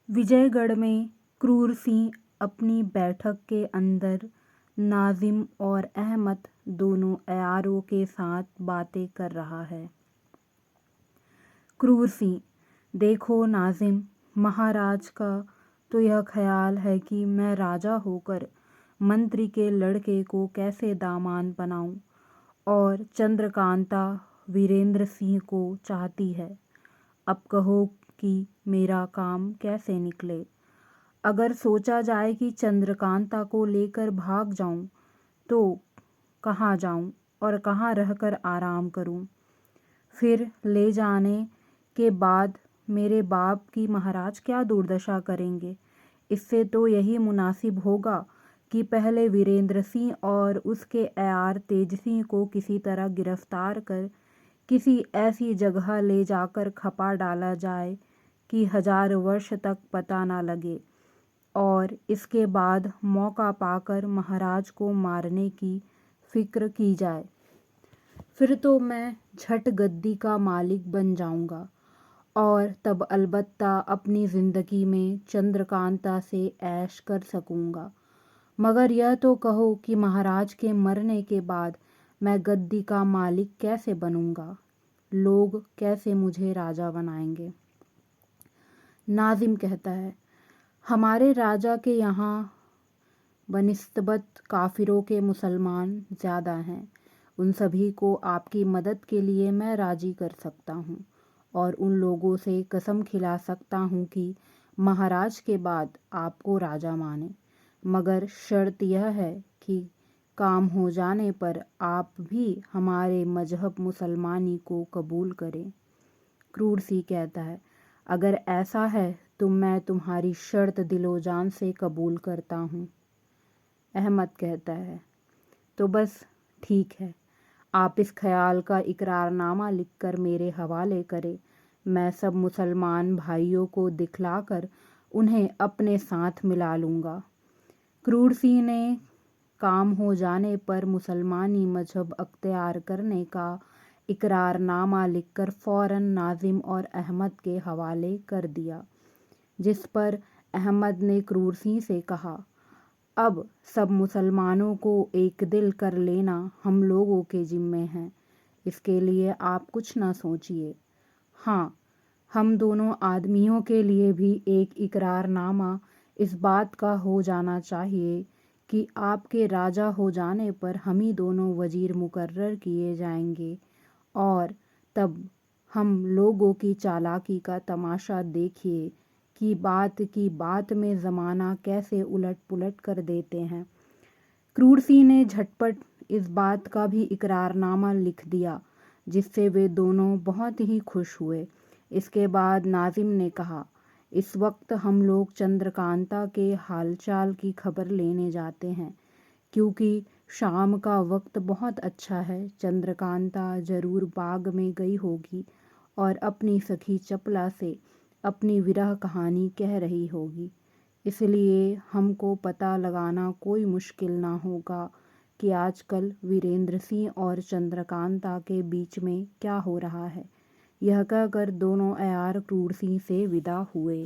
विजयगढ़ में क्रूर सिंह अपनी बैठक के अंदर नाजिम और अहमद दोनों अयारों के साथ बातें कर रहा है। क्रूर सिंह, देखो नाजिम, महाराज का तो यह ख्याल है कि मैं राजा होकर मंत्री के लड़के को कैसे दामाद बनाऊं, और चंद्रकांता वीरेंद्र सिंह को चाहती है। अब कहो कि मेरा काम कैसे निकले। अगर सोचा जाए कि चंद्रकांता को लेकर भाग जाऊं तो कहाँ जाऊं और कहाँ रहकर आराम करूं। फिर ले जाने के बाद मेरे बाप की महाराज क्या दुर्दशा करेंगे। इससे तो यही मुनासिब होगा कि पहले वीरेंद्र सिंह और उसके अयार तेज सिंह को किसी तरह गिरफ्तार कर किसी ऐसी जगह ले जाकर खपा डाला जाए कि 1000 वर्ष तक पता न लगे, और इसके बाद मौका पाकर महाराज को मारने की फिक्र की जाए। फिर तो मैं झट गद्दी का मालिक बन जाऊंगा और तब अलबत्ता अपनी ज़िंदगी में चंद्रकांता से ऐश कर सकूंगा। मगर यह तो कहो कि महाराज के मरने के बाद मैं गद्दी का मालिक कैसे बनूंगा, लोग कैसे मुझे राजा बनाएंगे। नाजिम कहता है, हमारे राजा के यहाँ बनिस्बत काफिरों के मुसलमान ज़्यादा हैं। उन सभी को आपकी मदद के लिए मैं राजी कर सकता हूँ और उन लोगों से कसम खिला सकता हूँ कि महाराज के बाद आपको राजा माने। मगर शर्त यह है कि काम हो जाने पर आप भी हमारे मजहब मुसलमानी को कबूल करें। क्रूर सिंह कहता है, अगर ऐसा है तो मैं तुम्हारी शर्त दिलो जान से कबूल करता हूँ। अहमद कहता है, तो बस ठीक है, आप इस ख्याल का इकरारनामा लिखकर मेरे हवाले करें। मैं सब मुसलमान भाइयों को दिखलाकर उन्हें अपने साथ मिला लूँगा। क्रूर सिंह ने काम हो जाने पर मुसलमानी मजहब अख्तियार करने का इकरारनामा लिखकर फ़ौरन नाजिम और अहमद के हवाले कर दिया, जिस पर अहमद ने क्रूर सिंह से कहा, अब सब मुसलमानों को एक दिल कर लेना हम लोगों के जिम्मे है। इसके लिए आप कुछ ना सोचिए। हाँ, हम दोनों आदमियों के लिए भी एक इकरारनामा इस बात का हो जाना चाहिए कि आपके राजा हो जाने पर हम ही दोनों वजीर मुकर्रर किए जाएंगे, और तब हम लोगों की चालाकी का तमाशा देखिए कि बात में ज़माना कैसे उलट पुलट कर देते हैं। क्रूर सिंह ने झटपट इस बात का भी इकरारनामा लिख दिया, जिससे वे दोनों बहुत ही खुश हुए। इसके बाद नाजिम ने कहा, इस वक्त हम लोग चंद्रकांता के हालचाल की खबर लेने जाते हैं, क्योंकि शाम का वक्त बहुत अच्छा है। चंद्रकांता जरूर बाग में गई होगी और अपनी सखी चपला से अपनी विरह कहानी कह रही होगी। इसलिए हमको पता लगाना कोई मुश्किल ना होगा कि आजकल वीरेंद्र सिंह और चंद्रकांता के बीच में क्या हो रहा है। यह कहकर दोनों अयार क्रूर सिंह से विदा हुए।